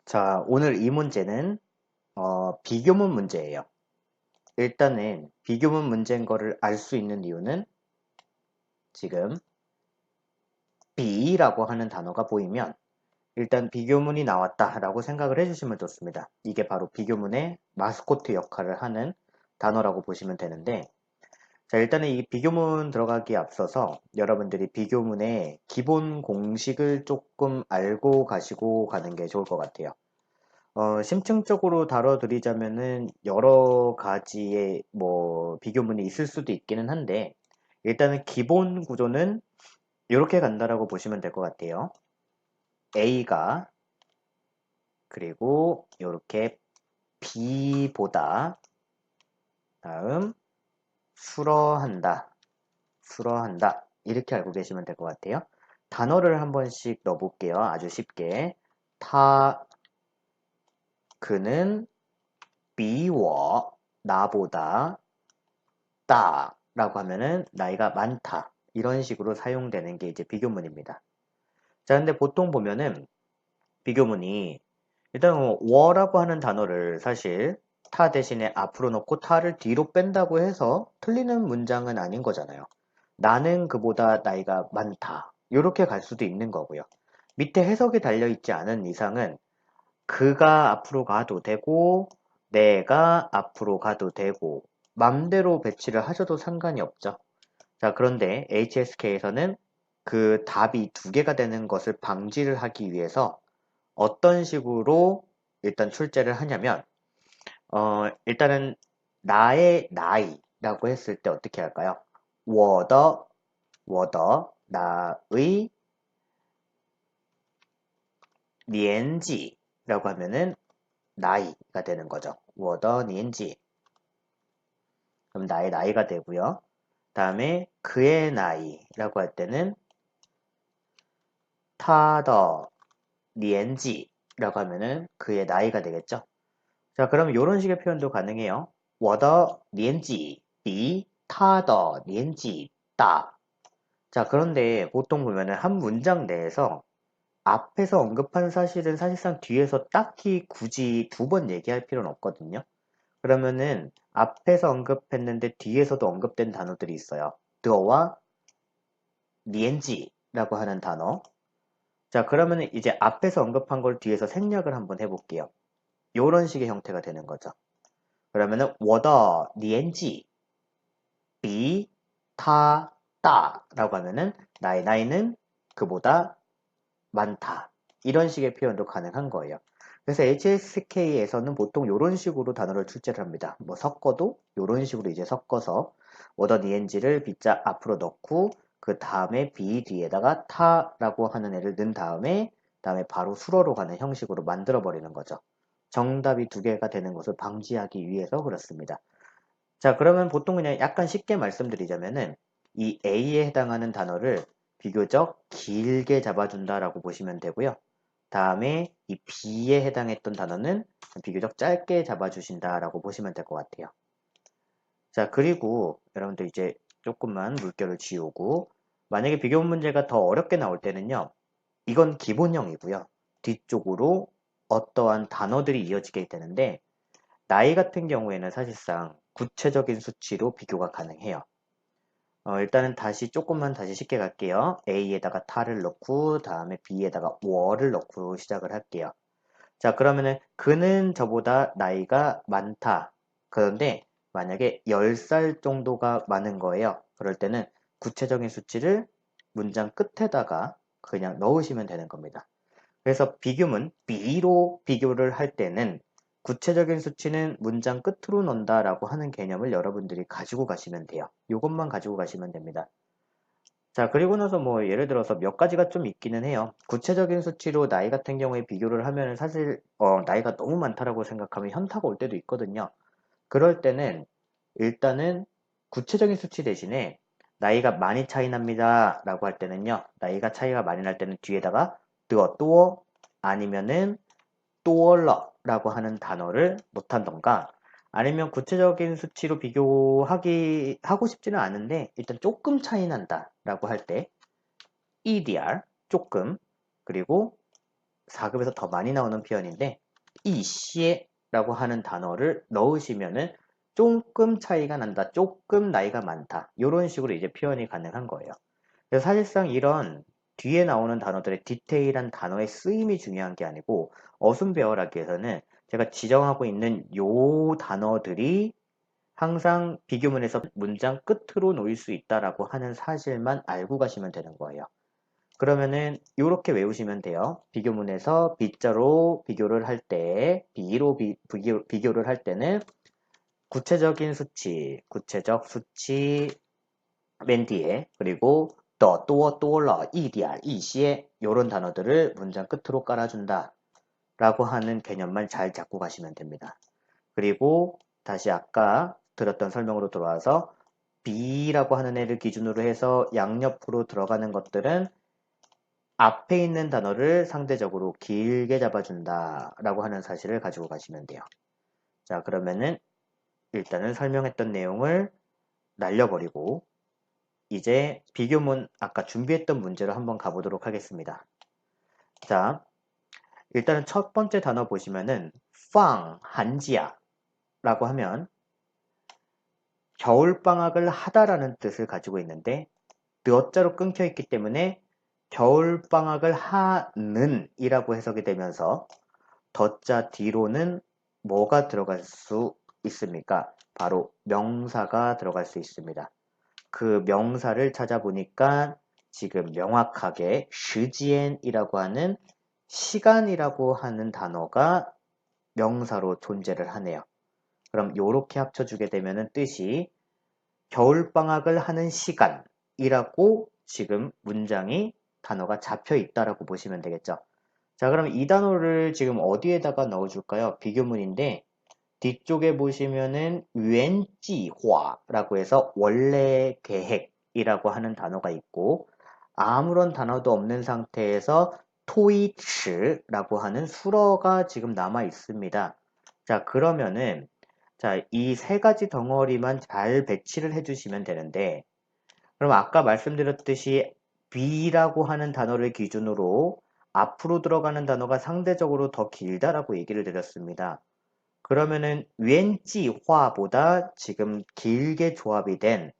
자, 오늘 이 문제는 비교문 문제예요. 일단은 비교문 문제인 거를 알 수 있는 이유는 지금 B라고 하는 단어가 보이면 일단 비교문이 나왔다라고 생각을 해주시면 좋습니다. 이게 바로 비교문의 마스코트 역할을 하는 단어라고 보시면 되는데, 자, 일단은 이 비교문 들어가기에 앞서서 여러분들이 비교문의 기본 공식을 조금 알고 가시고 가는 게 좋을 것 같아요. 심층적으로 다뤄드리자면은 여러 가지의 비교문이 있을 수도 있기는 한데, 일단은 기본 구조는 이렇게 간다라고 보시면 될 것 같아요. A가 그리고 이렇게 B보다 다음 수러한다 이렇게 알고 계시면 될 것 같아요. 단어를 한 번씩 넣어볼게요. 아주 쉽게. 그는 비워 나보다 라고 하면은 나이가 많다. 이런 식으로 사용되는 게 이제 비교문입니다. 자, 근데 보통 보면은 비교문이 일단 워라고 하는 단어를 사실 타 대신에 앞으로 넣고 타를 뒤로 뺀다고 해서 틀리는 문장은 아닌 거잖아요. 나는 그보다 나이가 많다. 이렇게 갈 수도 있는 거고요. 밑에 해석이 달려 있지 않은 이상은 그가 앞으로 가도 되고 내가 앞으로 가도 되고 맘대로 배치를 하셔도 상관이 없죠. 자, 그런데 HSK에서는 그 답이 두 개가 되는 것을 방지를 하기 위해서 어떤 식으로 일단 출제를 하냐면, 일단은 나의 나이라고 했을 때 어떻게 할까요? 我的 나의 年纪라고 하면은 나이가 되는 거죠. 我的年纪 그럼 나의 나이가 되고요. 다음에 그의 나이라고 할 때는 他的年纪라고 하면은 그의 나이가 되겠죠. 자, 그럼 이런 식의 표현도 가능해요. 我的年纪比他的年纪大. 자, 그런데 보통 보면은 한 문장 내에서 앞에서 언급한 사실은 사실상 뒤에서 딱히 굳이 두 번 얘기할 필요는 없거든요. 그러면은 앞에서 언급했는데 뒤에서도 언급된 단어들이 있어요. 드어와 니엔지라고 하는 단어. 자, 그러면 이제 앞에서 언급한 걸 뒤에서 생략을 한번 해볼게요. 이런 식의 형태가 되는 거죠. 그러면은 我的年纪比他大라고 하면은 나의 나이는 그보다 많다. 이런 식의 표현도 가능한 거예요. 그래서 HSK에서는 보통 이런 식으로 단어를 출제를 합니다. 뭐 섞어도 이런 식으로 이제 섞어서 我的年纪를 B자 앞으로 넣고 그 다음에 B 뒤에다가 타라고 하는 애를 넣은 다음에 바로 수로로 가는 형식으로 만들어 버리는 거죠. 정답이 두 개가 되는 것을 방지하기 위해서 그렇습니다. 자, 그러면 보통 그냥 약간 쉽게 말씀드리자면은 이 A에 해당하는 단어를 비교적 길게 잡아준다라고 보시면 되고요. 다음에 이 B에 해당했던 단어는 비교적 짧게 잡아주신다라고 보시면 될 것 같아요. 자, 그리고 여러분들 이제 조금만 물결을 지우고 만약에 비교 문제가 더 어렵게 나올 때는요. 이건 기본형이고요. 뒤쪽으로 어떠한 단어들이 이어지게 되는데 나이 같은 경우에는 사실상 구체적인 수치로 비교가 가능해요. 일단은 조금만 다시 쉽게 갈게요. A에다가 타를 넣고, 다음에 B에다가 워를 넣고 시작을 할게요. 자, 그러면은 그는 저보다 나이가 많다. 그런데 만약에 10살 정도가 많은 거예요. 그럴 때는 구체적인 수치를 문장 끝에다가 그냥 넣으시면 되는 겁니다. 그래서 비교문 B로 비교를 할 때는 구체적인 수치는 문장 끝으로 넣는다라고 하는 개념을 여러분들이 가지고 가시면 돼요. 이것만 가지고 가시면 됩니다. 자, 그리고 나서 뭐 예를 들어서 몇 가지가 좀 있기는 해요. 구체적인 수치로 나이 같은 경우에 비교를 하면 사실 나이가 너무 많다라고 생각하면 현타가 올 때도 있거든요. 그럴 때는 일단은 구체적인 수치 대신에 나이가 많이 차이 납니다 라고 할 때는요. 나이가 차이가 많이 날 때는 뒤에다가 뜨어 아니면은 또얼러라고 하는 단어를 못한던가 아니면 구체적인 수치로 하고 싶지는 않은데 일단 조금 차이 난다 라고 할 때 EDR 조금 그리고 4급에서 더 많이 나오는 표현인데 이시에라고 하는 단어를 넣으시면은 조금 차이가 난다, 조금 나이가 많다 이런 식으로 이제 표현이 가능한 거예요. 그래서 사실상 이런 뒤에 나오는 단어들의 디테일한 단어의 쓰임이 중요한 게 아니고 어순 배열하기 위해서는 제가 지정하고 있는 요 단어들이 항상 비교문에서 문장 끝으로 놓일 수 있다라고 하는 사실만 알고 가시면 되는 거예요. 그러면은 이렇게 외우시면 돼요. 비교문에서 B자로 비교를 할 때, B로 비교를 할 때는 구체적인 수치, 구체적 수치 맨 뒤에 그리고 더, 또, 또러, 이디알, 이시에 이런 단어들을 문장 끝으로 깔아준다 라고 하는 개념만 잘 잡고 가시면 됩니다. 그리고 다시 아까 들었던 설명으로 돌아와서 B라고 하는 애를 기준으로 해서 양옆으로 들어가는 것들은 앞에 있는 단어를 상대적으로 길게 잡아준다 라고 하는 사실을 가지고 가시면 돼요. 자, 그러면은 일단은 설명했던 내용을 날려버리고 이제 비교문 아까 준비했던 문제로 한번 가보도록 하겠습니다. 자, 일단은 첫 번째 단어 보시면은 팡, 한지야 라고 하면 겨울방학을 하다라는 뜻을 가지고 있는데 느어자로 끊겨 있기 때문에 겨울방학을 하는 이라고 해석이 되면서 덧자 뒤로는 뭐가 들어갈 수 있습니까? 바로 명사가 들어갈 수 있습니다. 그 명사를 찾아보니까 지금 명확하게 시지엔이라고 하는 시간이라고 하는 단어가 명사로 존재를 하네요. 그럼 이렇게 합쳐주게 되면 뜻이 겨울방학을 하는 시간이라고 지금 문장이 단어가 잡혀 있다라고 보시면 되겠죠. 자, 그럼 이 단어를 지금 어디에다가 넣어줄까요? 비교문인데 뒤쪽에 보시면은 웬지화라고 해서 원래 계획이라고 하는 단어가 있고 아무런 단어도 없는 상태에서 토이츠라고 하는 수어가 지금 남아 있습니다. 자, 그러면은 자, 이 세 가지 덩어리만 잘 배치를 해주시면 되는데 그럼 아까 말씀드렸듯이 B라고 하는 단어를 기준으로 앞으로 들어가는 단어가 상대적으로 더 길다라고 얘기를 드렸습니다. 그러면은 왠지화보다 지금 길게 조합이 된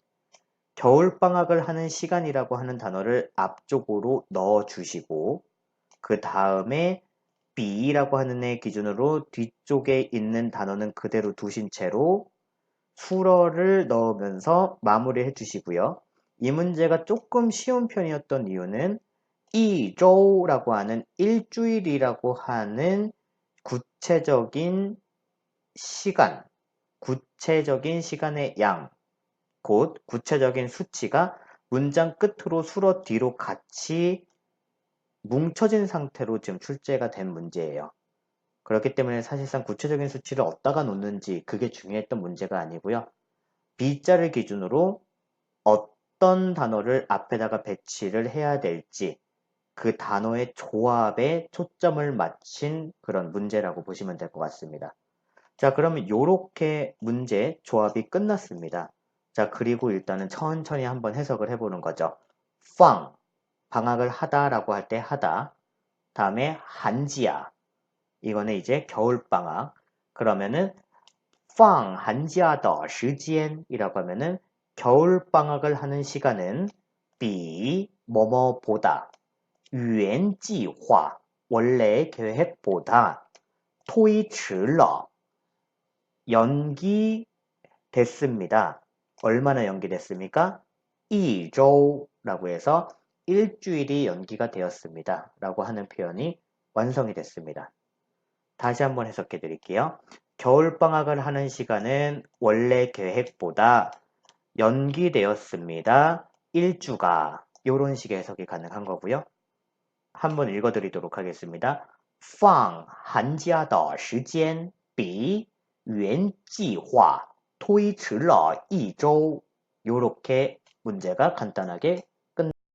겨울방학을 하는 시간이라고 하는 단어를 앞쪽으로 넣어 주시고 그 다음에 B라고 하는 애 기준으로 뒤쪽에 있는 단어는 그대로 두신 채로 수어를 넣으면서 마무리해 주시고요. 이 문제가 조금 쉬운 편이었던 이유는 이조라고 하는 일주일이라고 하는 구체적인 시간, 구체적인 시간의 양, 곧 구체적인 수치가 문장 끝으로 수어 뒤로 같이 뭉쳐진 상태로 지금 출제가 된 문제예요. 그렇기 때문에 사실상 구체적인 수치를 어디다가 놓는지 그게 중요했던 문제가 아니고요. B자를 기준으로 어떤 단어를 앞에다가 배치를 해야 될지 그 단어의 조합에 초점을 맞춘 그런 문제라고 보시면 될 것 같습니다. 자, 그러면 이렇게 문제 조합이 끝났습니다. 자, 그리고 일단은 천천히 한번 해석을 해보는 거죠. 팡, 방학을 하다라고 할 때 하다. 다음에 한지야. 이거는 이제 겨울방학. 그러면은 팡 한지야 더 시간이라고 하면은 겨울방학을 하는 시간은 비 뭐뭐보다 原计划 원래 계획보다 推迟了 연기됐습니다. 얼마나 연기됐습니까? 2周라고 해서 일주일이 연기가 되었습니다. 라고 하는 표현이 완성이 됐습니다. 다시 한번 해석해 드릴게요. 겨울방학을 하는 시간은 원래 계획보다 연기되었습니다. 1주가 이런 식의 해석이 가능한 거고요. 한번 읽어 드리도록 하겠습니다. 放寒假的时间比原计划推迟了1周. 요렇게 문제가 간단하게